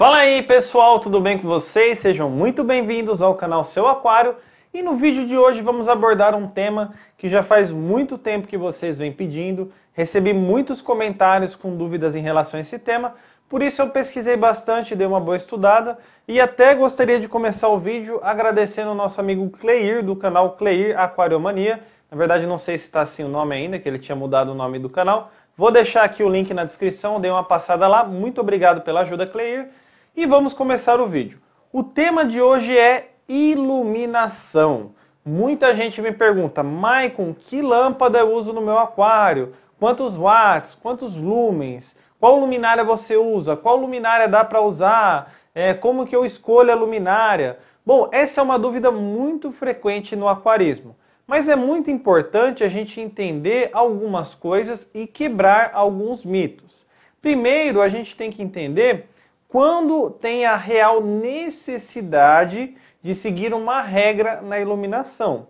Fala aí pessoal, tudo bem com vocês? Sejam muito bem-vindos ao canal Seu Aquário e no vídeo de hoje vamos abordar um tema que já faz muito tempo que vocês vêm pedindo. Recebi muitos comentários com dúvidas em relação a esse tema, por isso eu pesquisei bastante, dei uma boa estudada e até gostaria de começar o vídeo agradecendo o nosso amigo Cleir do canal Cleir Aquariomania. Na verdade não sei se está assim o nome ainda, que ele tinha mudado o nome do canal. Vou deixar aqui o link na descrição, dê uma passada lá. Muito obrigado pela ajuda, Cleir. E vamos começar o vídeo. O tema de hoje é iluminação. Muita gente me pergunta, Maicon, que lâmpada eu uso no meu aquário? Quantos watts? Quantos lumens? Qual luminária você usa? Qual luminária dá para usar? Como que eu escolho a luminária? Bom, essa é uma dúvida muito frequente no aquarismo. Mas é muito importante a gente entender algumas coisas e quebrar alguns mitos. Primeiro, a gente tem que entender quando tem a real necessidade de seguir uma regra na iluminação.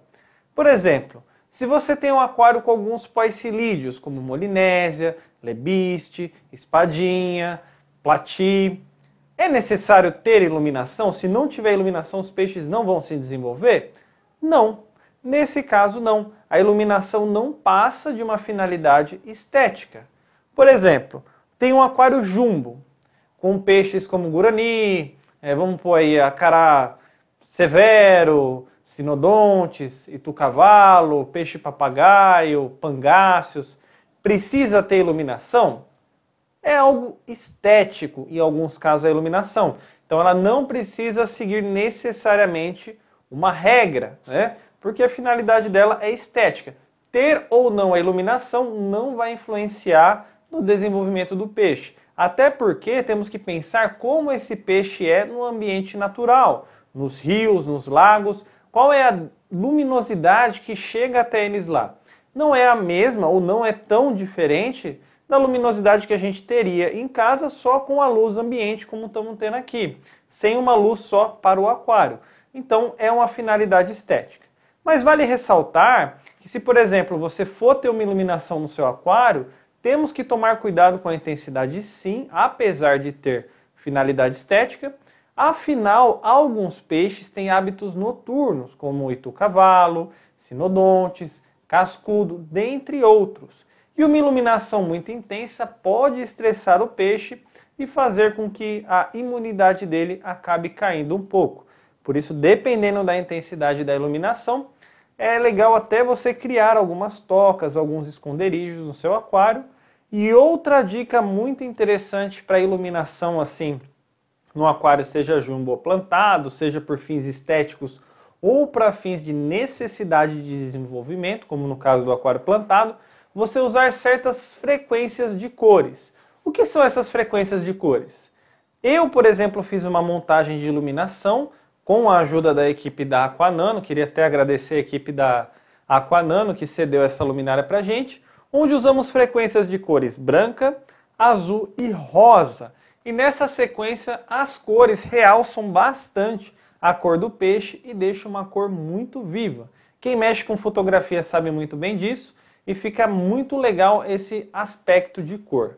Por exemplo, se você tem um aquário com alguns poecilídeos, como molinésia, lebiste, espadinha, plati, é necessário ter iluminação? Se não tiver iluminação, os peixes não vão se desenvolver? Não. Nesse caso, não. A iluminação não passa de uma finalidade estética. Por exemplo, tem um aquário jumbo, com peixes como gurani, vamos pôr aí acará severo, sinodontes, itu-cavalo, peixe-papagaio, pangáceos. Precisa ter iluminação? É algo estético, em alguns casos, a iluminação. Então ela não precisa seguir necessariamente uma regra, né? Porque a finalidade dela é estética. Ter ou não a iluminação não vai influenciar no desenvolvimento do peixe. Até porque temos que pensar como esse peixe é no ambiente natural, nos rios, nos lagos, qual é a luminosidade que chega até eles lá. Não é a mesma ou não é tão diferente da luminosidade que a gente teria em casa só com a luz ambiente como estamos tendo aqui, sem uma luz só para o aquário. Então é uma finalidade estética. Mas vale ressaltar que se, por exemplo, você for ter uma iluminação no seu aquário, temos que tomar cuidado com a intensidade sim, apesar de ter finalidade estética. Afinal, alguns peixes têm hábitos noturnos, como o itu-cavalo, sinodontes, cascudo, dentre outros. E uma iluminação muito intensa pode estressar o peixe e fazer com que a imunidade dele acabe caindo um pouco. Por isso, dependendo da intensidade da iluminação, é legal até você criar algumas tocas, alguns esconderijos no seu aquário. E outra dica muito interessante para iluminação assim no aquário, seja jumbo ou plantado, seja por fins estéticos ou para fins de necessidade de desenvolvimento, como no caso do aquário plantado, você usar certas frequências de cores. O que são essas frequências de cores? Eu, por exemplo, fiz uma montagem de iluminação com a ajuda da equipe da Aquanano, queria até agradecer a equipe da Aquanano que cedeu essa luminária para a gente, onde usamos frequências de cores branca, azul e rosa. E nessa sequência as cores realçam bastante a cor do peixe e deixam uma cor muito viva. Quem mexe com fotografia sabe muito bem disso e fica muito legal esse aspecto de cor.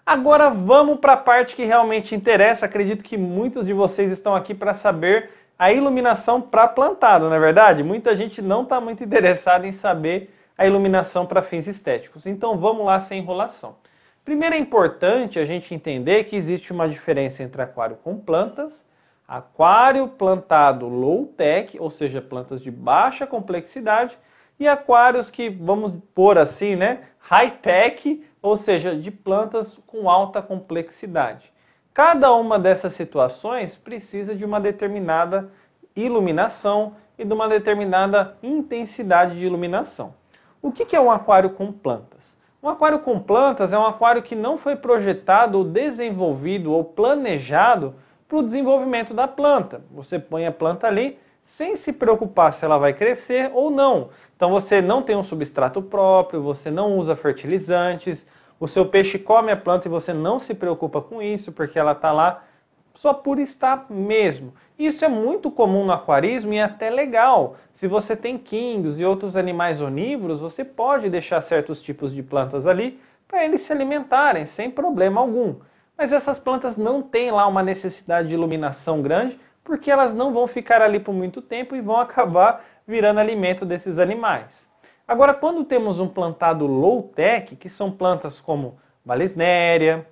Agora vamos para a parte que realmente interessa. Acredito que muitos de vocês estão aqui para saber a iluminação para plantado, não é verdade? Muita gente não está muito interessada em saber a iluminação para fins estéticos. Então vamos lá sem enrolação. Primeiro é importante a gente entender que existe uma diferença entre aquário com plantas, aquário plantado low-tech, ou seja, plantas de baixa complexidade, e aquários que, vamos pôr assim, né, high-tech, ou seja, de plantas com alta complexidade. Cada uma dessas situações precisa de uma determinada iluminação e de uma determinada intensidade de iluminação. O que é um aquário com plantas? Um aquário com plantas é um aquário que não foi projetado, ou desenvolvido ou planejado para o desenvolvimento da planta. Você põe a planta ali sem se preocupar se ela vai crescer ou não. Então você não tem um substrato próprio, você não usa fertilizantes, o seu peixe come a planta e você não se preocupa com isso, porque ela está lá só por estar mesmo. Isso é muito comum no aquarismo e é até legal. Se você tem quindos e outros animais onívoros, você pode deixar certos tipos de plantas ali para eles se alimentarem sem problema algum. mas essas plantas não têm lá uma necessidade de iluminação grande, porque elas não vão ficar ali por muito tempo e vão acabar virando alimento desses animais. Agora, quando temos um plantado low-tech, que são plantas como Valisneria,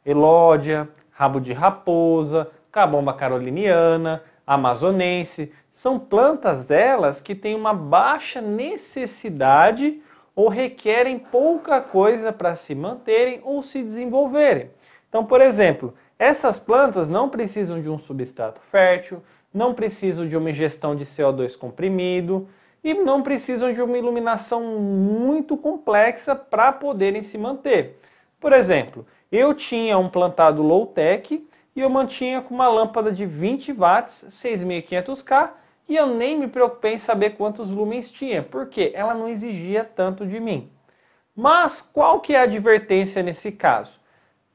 Elódia, rabo de raposa, cabomba caroliniana, amazonense, são plantas elas que têm uma baixa necessidade ou requerem pouca coisa para se manterem ou se desenvolverem. Então, por exemplo, essas plantas não precisam de um substrato fértil, não precisam de uma ingestão de CO2 comprimido e não precisam de uma iluminação muito complexa para poderem se manter. Por exemplo, eu tinha um plantado low-tech e eu mantinha com uma lâmpada de 20 watts, 6500K, e eu nem me preocupei em saber quantos lumens tinha, porque ela não exigia tanto de mim. Mas qual que é a advertência nesse caso?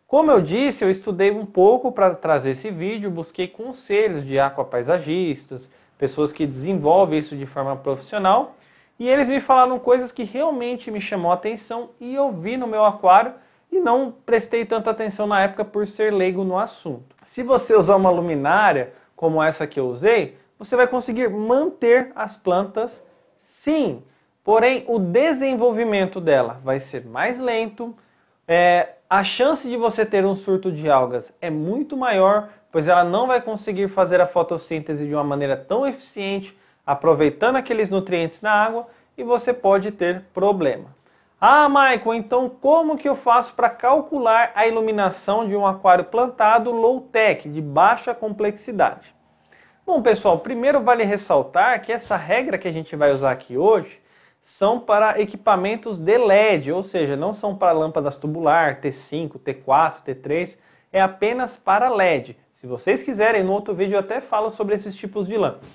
Como eu disse, eu estudei um pouco para trazer esse vídeo, busquei conselhos de aquapaisagistas, pessoas que desenvolvem isso de forma profissional, e eles me falaram coisas que realmente me chamou a atenção e eu vi no meu aquário e não prestei tanta atenção na época por ser leigo no assunto. Se você usar uma luminária como essa que eu usei, você vai conseguir manter as plantas sim, porém o desenvolvimento dela vai ser mais lento, a chance de você ter um surto de algas é muito maior, pois ela não vai conseguir fazer a fotossíntese de uma maneira tão eficiente, aproveitando aqueles nutrientes na água, e você pode ter problema. Ah, Michael, então como que eu faço para calcular a iluminação de um aquário plantado low-tech, de baixa complexidade? Bom, pessoal, primeiro vale ressaltar que essa regra que a gente vai usar aqui hoje são para equipamentos de LED, ou seja, não são para lâmpadas tubular, T5, T4, T3, é apenas para LED. Se vocês quiserem, no outro vídeo eu até falo sobre esses tipos de lâmpada.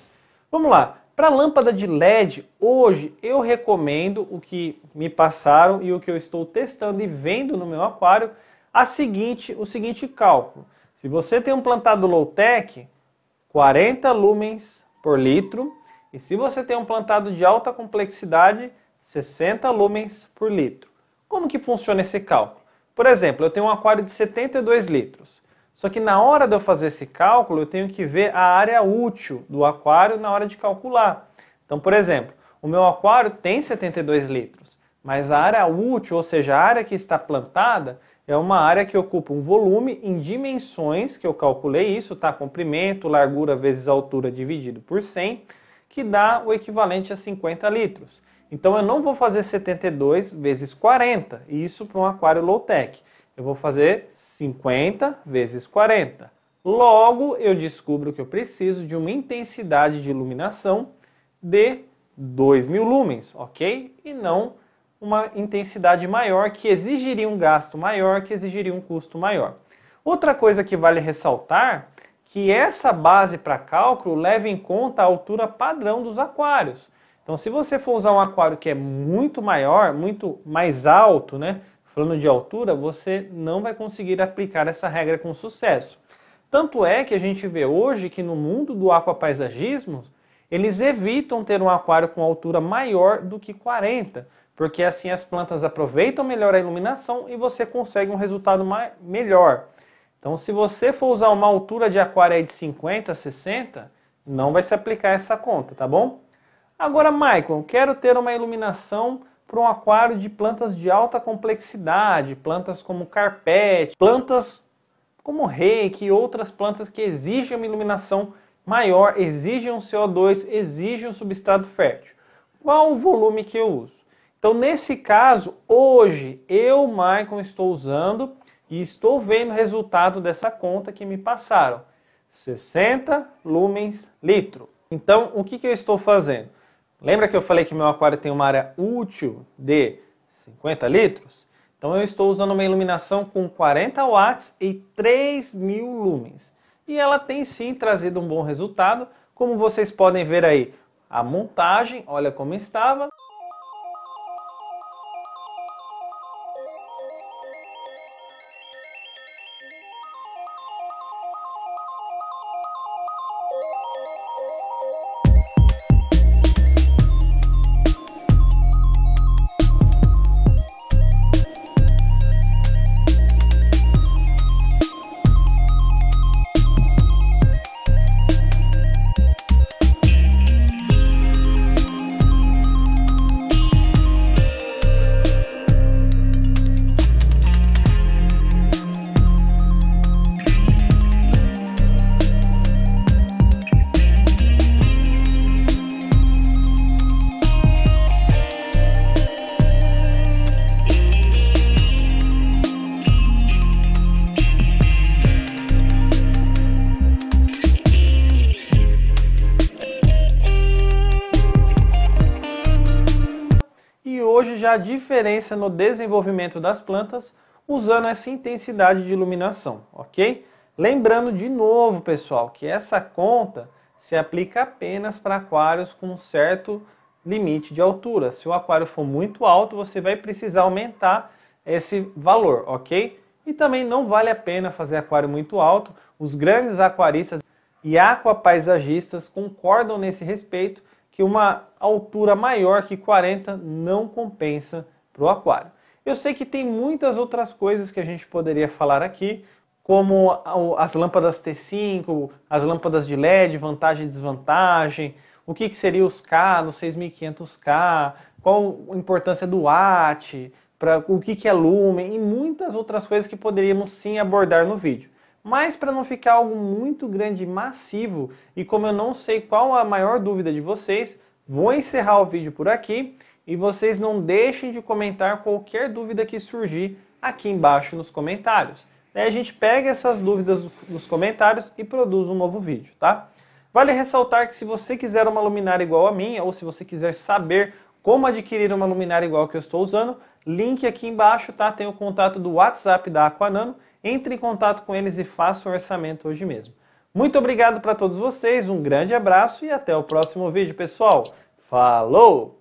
Vamos lá, para lâmpada de LED, hoje eu recomendo o que me passaram e o que eu estou testando e vendo no meu aquário, o seguinte cálculo. Se você tem um plantado low-tech, 40 lumens por litro, e se você tem um plantado de alta complexidade, 60 lumens por litro. Como que funciona esse cálculo? Por exemplo, eu tenho um aquário de 72 litros. Só que na hora de eu fazer esse cálculo, eu tenho que ver a área útil do aquário na hora de calcular. Então, por exemplo, o meu aquário tem 72 litros, mas a área útil, ou seja, a área que está plantada, é uma área que ocupa um volume em dimensões, que eu calculei isso, tá? Comprimento, largura vezes altura dividido por 100, que dá o equivalente a 50 litros. Então eu não vou fazer 72 vezes 40, isso para um aquário low-tech. Eu vou fazer 50 vezes 40. Logo, eu descubro que eu preciso de uma intensidade de iluminação de 2000 lumens, ok? E não uma intensidade maior, que exigiria um gasto maior, que exigiria um custo maior. Outra coisa que vale ressaltar, que essa base para cálculo leva em conta a altura padrão dos aquários. Então, se você for usar um aquário que é muito maior, muito mais alto, né? Falando de altura, você não vai conseguir aplicar essa regra com sucesso. Tanto é que a gente vê hoje que no mundo do aquapaisagismo, eles evitam ter um aquário com altura maior do que 40, porque assim as plantas aproveitam melhor a iluminação e você consegue um resultado melhor. Então, se você for usar uma altura de aquário aí de 50, 60, não vai se aplicar essa conta, tá bom? Agora, Michael, quero ter uma iluminação para um aquário de plantas de alta complexidade, plantas como carpete, plantas como reiki e outras plantas que exigem uma iluminação maior, exigem um CO2, exigem um substrato fértil. Qual o volume que eu uso? Então, nesse caso, hoje, eu, Michael, estou usando e estou vendo o resultado dessa conta que me passaram. 60 lumens litro. Então, o que eu estou fazendo? Lembra que eu falei que meu aquário tem uma área útil de 50 litros? Então eu estou usando uma iluminação com 40 watts e 3000 lumens. E ela tem sim trazido um bom resultado. Como vocês podem ver aí, a montagem, olha como estava. já a diferença no desenvolvimento das plantas usando essa intensidade de iluminação, ok? Lembrando de novo, pessoal, que essa conta se aplica apenas para aquários com um certo limite de altura. Se o aquário for muito alto, você vai precisar aumentar esse valor, ok? E também não vale a pena fazer aquário muito alto. Os grandes aquaristas e aquapaisagistas concordam nesse respeito que uma altura maior que 40 não compensa para o aquário. Eu sei que tem muitas outras coisas que a gente poderia falar aqui, como as lâmpadas T5, as lâmpadas de LED, vantagem e desvantagem, o que seria os K no 6500K, qual a importância do watt, o que é lumen e muitas outras coisas que poderíamos sim abordar no vídeo. Mas para não ficar algo muito grande e massivo, e como eu não sei qual a maior dúvida de vocês, vou encerrar o vídeo por aqui e vocês não deixem de comentar qualquer dúvida que surgir aqui embaixo nos comentários. Daí a gente pega essas dúvidas dos comentários e produz um novo vídeo, tá? Vale ressaltar que se você quiser uma luminária igual a minha, ou se você quiser saber como adquirir uma luminária igual a que eu estou usando, link aqui embaixo, tá? Tem o contato do WhatsApp da Aquanano. Entre em contato com eles e faça o orçamento hoje mesmo. Muito obrigado para todos vocês, um grande abraço e até o próximo vídeo, pessoal. Falou!